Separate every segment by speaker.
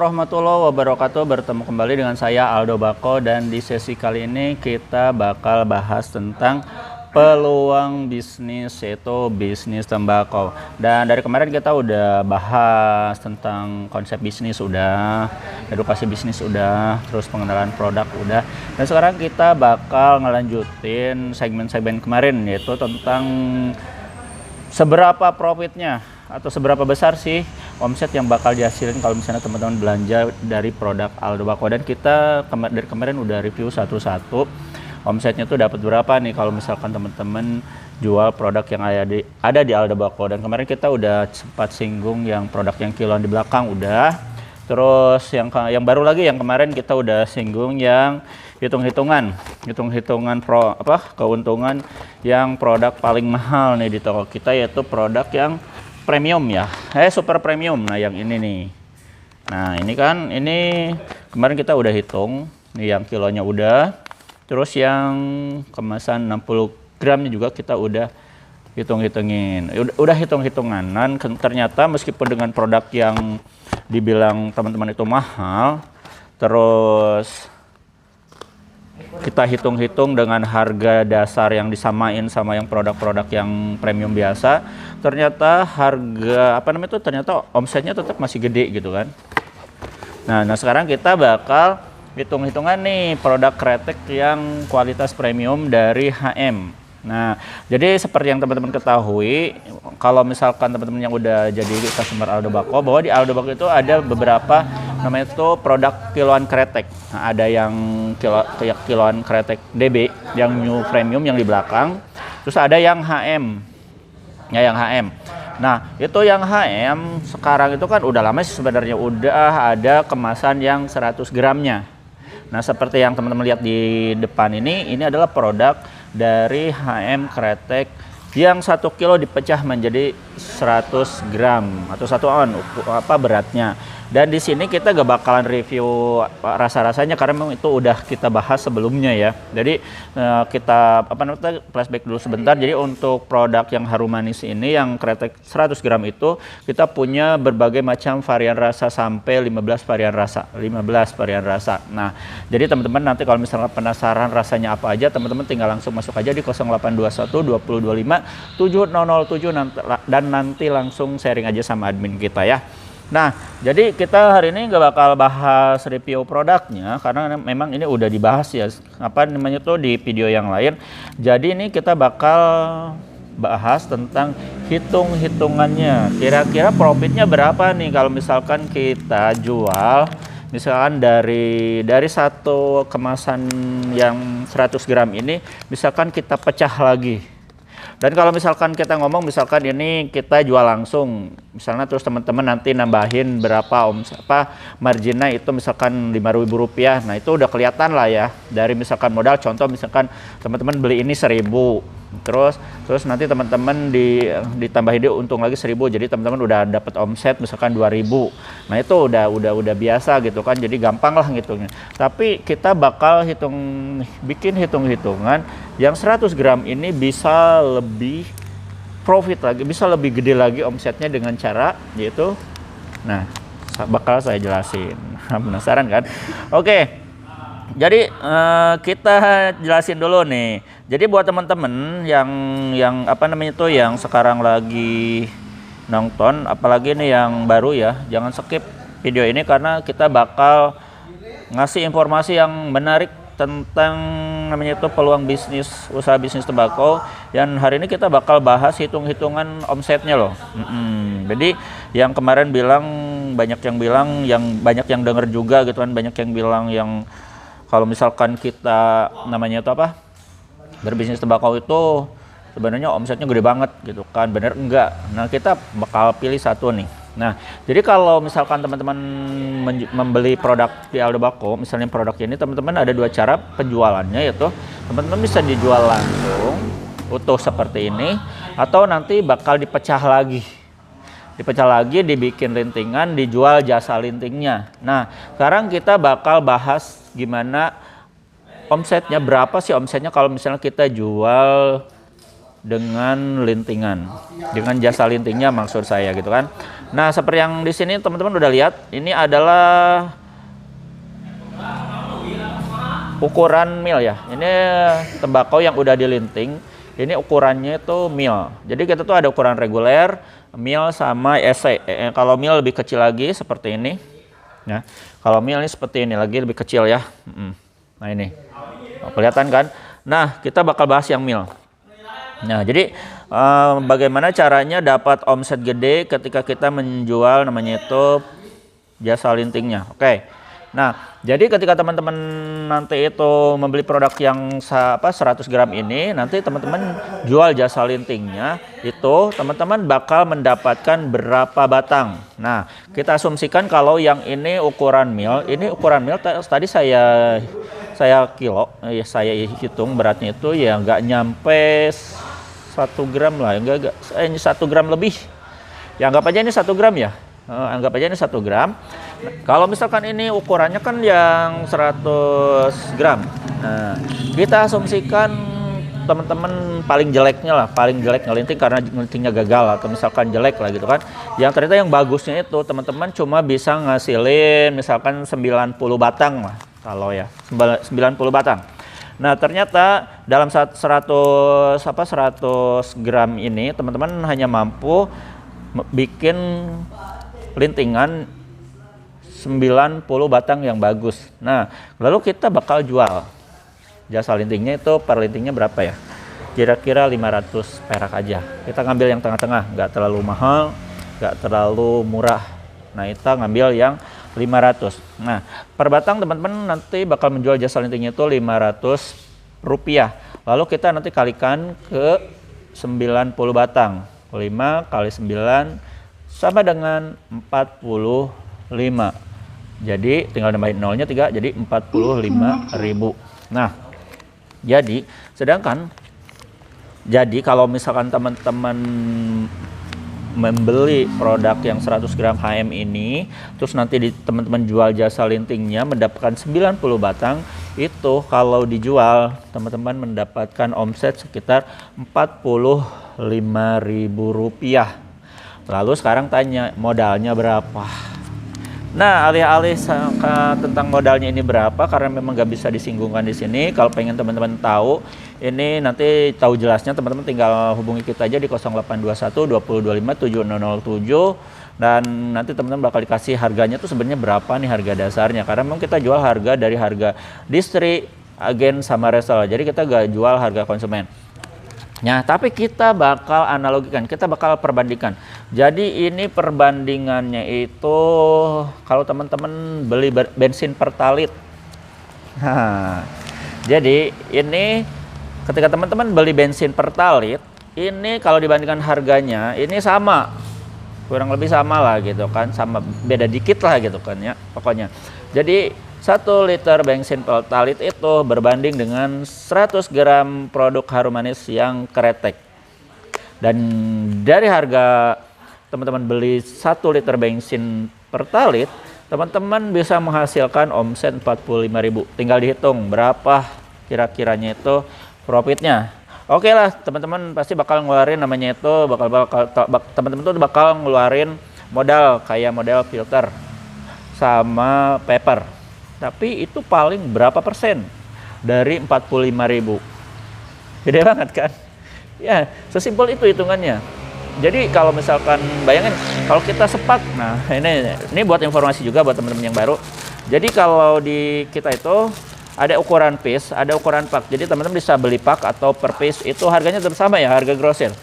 Speaker 1: warahmatullahi wabarakatuh. Bertemu kembali dengan saya Aldo Bako, dan di sesi kali ini kita bakal bahas tentang peluang bisnis, yaitu bisnis tembakau. Dan dari kemarin kita udah bahas tentang konsep bisnis, udah edukasi bisnis, udah terus pengenalan produk, udah. Dan sekarang kita bakal ngelanjutin segmen-segmen kemarin, yaitu tentang seberapa profitnya atau seberapa besar sih omset yang bakal dihasilin kalau misalnya teman-teman belanja dari produk Aldo Bako. Dan kita dari kemarin udah review satu-satu omsetnya tuh dapat berapa nih kalau misalkan teman-teman jual produk yang ada di Aldo Bako. Dan kemarin kita udah sempat singgung yang produk yang kiloan di belakang udah. Terus yang baru lagi yang kemarin kita udah singgung yang hitung-hitungan keuntungan yang produk paling mahal nih di toko kita, yaitu produk yang premium ya, super premium. Nah yang ini nih, nah ini kan, ini kemarin kita udah hitung nih, yang kilonya udah, terus yang kemasan 60 gramnya juga kita udah hitung-hitungin, udah hitung-hitungan. Dan ternyata meskipun dengan produk yang dibilang teman-teman itu mahal, terus kita hitung-hitung dengan harga dasar yang disamain sama yang produk-produk yang premium biasa, ternyata harga ternyata omsetnya tetap masih gede gitu kan. Nah sekarang kita bakal hitung-hitungan nih produk kretek yang kualitas premium dari HM. Nah, jadi seperti yang teman-teman ketahui, kalau misalkan teman-teman yang udah jadi customer Aldo Bako, bahwa di Aldo Bako itu ada beberapa namanya itu produk kiloan kretek. Nah, ada yang kiloan kretek DB, yang new premium yang di belakang. Terus ada yang HM. Ya, yang HM. Nah, itu yang HM sekarang itu kan udah lama sih sebenarnya, udah ada kemasan yang 100 gramnya. Nah, seperti yang teman-teman lihat di depan ini adalah produk dari HM kretek yang 1 kilo dipecah menjadi 100 gram atau 1 on beratnya. Dan di sini kita gak bakalan review rasa-rasanya karena memang itu udah kita bahas sebelumnya ya. Jadi kita flashback dulu sebentar. Jadi untuk produk yang harum manis ini yang kretek 100 gram itu kita punya berbagai macam varian rasa sampai 15 varian rasa. Nah, jadi teman-teman nanti kalau misalnya penasaran rasanya apa aja, teman-teman tinggal langsung masuk aja di 0821 2025 7007 dan nanti langsung sharing aja sama admin kita ya. Nah, jadi kita hari ini nggak bakal bahas review produknya karena memang ini udah dibahas ya, di video yang lain. Jadi ini kita bakal bahas tentang hitung-hitungannya. Kira-kira profitnya berapa nih kalau misalkan kita jual misalkan dari satu kemasan yang 100 gram ini misalkan kita pecah lagi. Dan kalau misalkan kita ngomong, misalkan ini kita jual langsung, misalnya terus teman-teman nanti nambahin berapa marginnya itu misalkan Rp5.000. Nah itu udah kelihatan lah ya dari misalkan modal. Contoh misalkan teman-teman beli ini 1.000, terus nanti teman-teman ditambahin dia untung lagi 1.000, jadi teman-teman udah dapat omset misalkan 2.000. Nah itu udah biasa gitu kan, jadi gampang lah ngitungnya. Tapi kita bakal bikin hitung-hitungan yang 100 gram ini bisa lebih profit lagi, bisa lebih gede lagi omsetnya dengan cara yaitu, nah bakal saya jelasin. Penasaran kan? Oke. Jadi kita jelasin dulu nih. Jadi buat teman-teman yang yang sekarang lagi nonton, apalagi nih yang baru ya, jangan skip video ini karena kita bakal ngasih informasi yang menarik tentang peluang bisnis, usaha bisnis tembakau. Dan hari ini kita bakal bahas hitung-hitungan omsetnya loh. Jadi yang kemarin bilang banyak yang denger juga gitu kan, banyak yang bilang yang kalau misalkan kita berbisnis tembakau itu sebenarnya omsetnya gede banget gitu kan, bener enggak? Nah kita bakal pilih satu nih. Nah jadi kalau misalkan teman-teman membeli produk di Aldo Bako, misalnya produk ini, teman-teman ada dua cara penjualannya, yaitu teman-teman bisa dijual langsung utuh seperti ini, atau nanti bakal dipecah lagi, dibikin lintingan, dijual jasa lintingnya. Nah sekarang kita bakal bahas gimana omsetnya, berapa sih omsetnya kalau misalnya kita jual dengan lintingan, dengan jasa lintingnya maksud saya gitu kan. Nah, seperti yang di sini teman-teman udah lihat, ini adalah ukuran mil ya. Ini tembakau yang udah dilinting. Ini ukurannya itu mil. Jadi kita tuh ada ukuran reguler, mil sama SC. Kalau mil lebih kecil lagi seperti ini. Ya. Kalau mil ini seperti ini lagi lebih kecil ya. Nah ini, kelihatan kan? Nah, kita bakal bahas yang mil. Nah, jadi bagaimana caranya dapat omset gede ketika kita menjual namanya itu jasa lintingnya. Oke. Nah, jadi ketika teman-teman nanti itu membeli produk yang 100 gram ini, nanti teman-teman jual jasa lintingnya, itu teman-teman bakal mendapatkan berapa batang. Nah, kita asumsikan kalau yang ini ukuran mil, tadi saya kilo, saya hitung beratnya itu ya nggak nyampe 1 gram lah, enggak 1 gram lebih. Ya anggap aja ini 1 gram ya. Anggap aja ini 1 gram. Nah, kalau misalkan ini ukurannya kan yang 100 gram. Nah, kita asumsikan teman-teman paling jeleknya lah, paling jelek ngelinting karena ngelintingnya gagal atau misalkan jelek lah gitu kan. Yang ternyata yang bagusnya itu teman-teman cuma bisa ngasilin misalkan 90 batang lah kalau ya, 90 batang. Nah, ternyata dalam 100 gram ini teman-teman hanya mampu bikin lintingan 90 batang yang bagus. Nah, lalu kita bakal jual jasa lintingnya itu per lintingnya berapa ya? Kira-kira 500 perak aja. Kita ngambil yang tengah-tengah, nggak terlalu mahal, nggak terlalu murah. Nah, kita ngambil yang 500. Nah, per batang teman-teman nanti bakal menjual jasa lintingnya itu 500 rupiah. Lalu kita nanti kalikan ke 90 batang. 5 kali 9 sama dengan 45. Jadi tinggal nambahin nolnya 3, jadi 45.000. Nah, jadi kalau misalkan teman-teman membeli produk yang 100 gram HM ini, terus nanti teman-teman jual jasa lintingnya mendapatkan 90 batang, itu kalau dijual teman-teman mendapatkan omset sekitar 45.000 rupiah. Lalu sekarang tanya modalnya berapa? Nah, alih-alih tentang modalnya ini berapa, karena memang nggak bisa disinggungkan di sini. Kalau pengen teman-teman tahu, ini nanti tahu jelasnya teman-teman tinggal hubungi kita aja di 0821 2025 7007. Dan nanti teman-teman bakal dikasih harganya tuh sebenarnya berapa nih harga dasarnya. Karena memang kita jual harga dari harga distri, agen, sama reseller. Jadi kita nggak jual harga konsumen. Nah, tapi kita bakal analogikan, kita bakal perbandingkan. Jadi ini perbandingannya itu kalau teman-teman beli bensin pertalit. Nah, jadi ini ketika teman-teman beli bensin pertalit, ini kalau dibandingkan harganya ini sama. Kurang lebih sama lah gitu kan, sama beda dikit lah gitu kan ya pokoknya. Jadi 1 liter bensin pertalit itu berbanding dengan 100 gram produk harum manis yang kretek. Dan dari harga teman-teman beli 1 liter bensin pertalit, teman-teman bisa menghasilkan omset 45.000. Tinggal dihitung berapa kira-kiranya itu profitnya. Oke lah, teman-teman pasti bakal ngeluarin namanya itu, teman-teman tuh bakal ngeluarin modal kayak modal filter sama paper. Tapi itu paling berapa persen dari 45.000? Gede banget kan? Ya, sesimpel itu hitungannya. Jadi kalau misalkan bayangin kalau kita sepak, nah ini buat informasi juga buat teman-teman yang baru. Jadi kalau di kita itu ada ukuran piece, ada ukuran pak. Jadi teman-teman bisa beli pak atau per piece itu harganya tetap sama ya, harga grosir.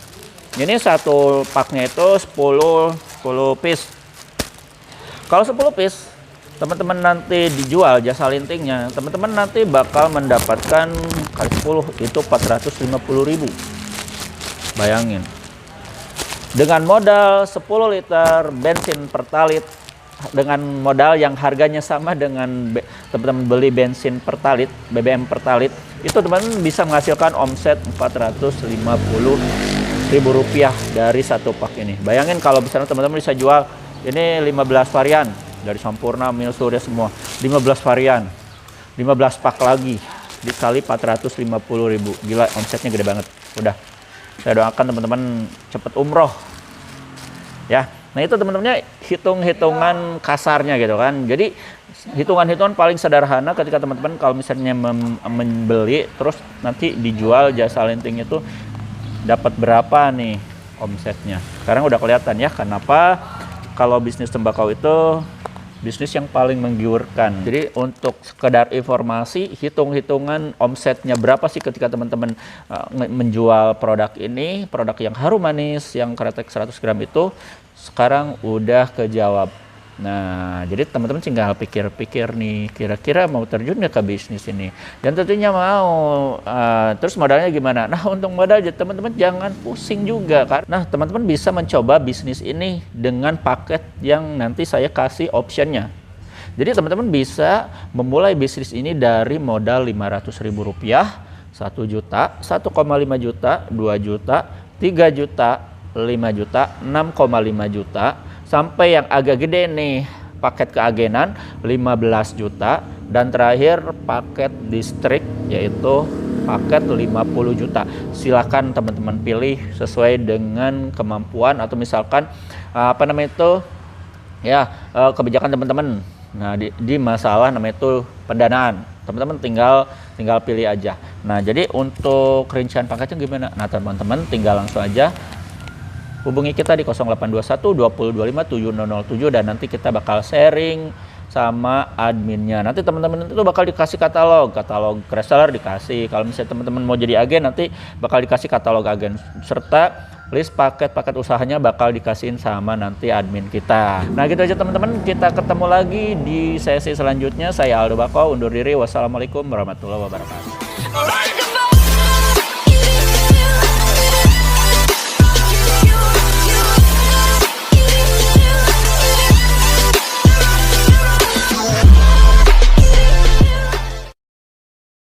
Speaker 1: Ini satu paknya itu 10 piece. Kalau 10 piece teman-teman nanti dijual jasa lintingnya, teman-teman nanti bakal mendapatkan kali 10 itu 450.000. Bayangin. Dengan modal 10 liter bensin pertalit, dengan modal yang harganya sama dengan teman-teman beli bensin pertalit, BBM pertalit, itu teman-teman bisa menghasilkan omset 450.000 rupiah dari satu pak ini. Bayangin kalau misalnya teman-teman bisa jual ini 15 varian. Dari Sampurna, Mil, Surya semua 15 varian, 15 pak lagi dikali 450.000. Gila, omsetnya gede banget. Udah Saya doakan teman-teman cepat umroh ya. Nah itu teman-temannya hitung-hitungan kasarnya gitu kan. Jadi hitungan-hitungan paling sederhana ketika teman-teman kalau misalnya membeli terus nanti dijual jasa linting itu dapat berapa nih omsetnya. Sekarang udah kelihatan ya kenapa kalau bisnis tembakau itu bisnis yang paling menggiurkan. Jadi untuk sekedar informasi, hitung-hitungan omsetnya berapa sih ketika teman-teman menjual produk ini, produk yang harum manis, yang kretek 100 gram itu, sekarang udah kejawab. Nah, jadi teman-teman tinggal pikir-pikir nih, kira-kira mau terjun nggak ke bisnis ini? Dan tentunya mau. Terus modalnya gimana? Nah, untuk modal teman-teman jangan pusing juga kan. Nah, teman-teman bisa mencoba bisnis ini dengan paket yang nanti saya kasih optionnya. Jadi teman-teman bisa memulai bisnis ini dari modal Rp500.000, 1 juta, 1,5 juta, 2 juta, 3 juta, 5 juta, 6,5 juta, sampai yang agak gede nih paket keagenan 15 juta, dan terakhir paket distrik yaitu paket 50 juta. Silakan teman-teman pilih sesuai dengan kemampuan atau misalkan apa namanya itu ya kebijakan teman-teman. Nah di masalah namanya itu pendanaan, teman-teman tinggal pilih aja. Nah jadi untuk rincian paketnya gimana? Nah teman-teman tinggal langsung aja hubungi kita di 0821 2025 7007 dan nanti kita bakal sharing sama adminnya. Nanti teman-teman itu bakal dikasih katalog reseller dikasih. Kalau misalnya teman-teman mau jadi agen nanti bakal dikasih katalog agen serta list paket-paket usahanya bakal dikasihin sama nanti admin kita. Nah gitu aja teman-teman, kita ketemu lagi di sesi selanjutnya. Saya Aldo Bako undur diri. Wassalamualaikum warahmatullahi wabarakatuh.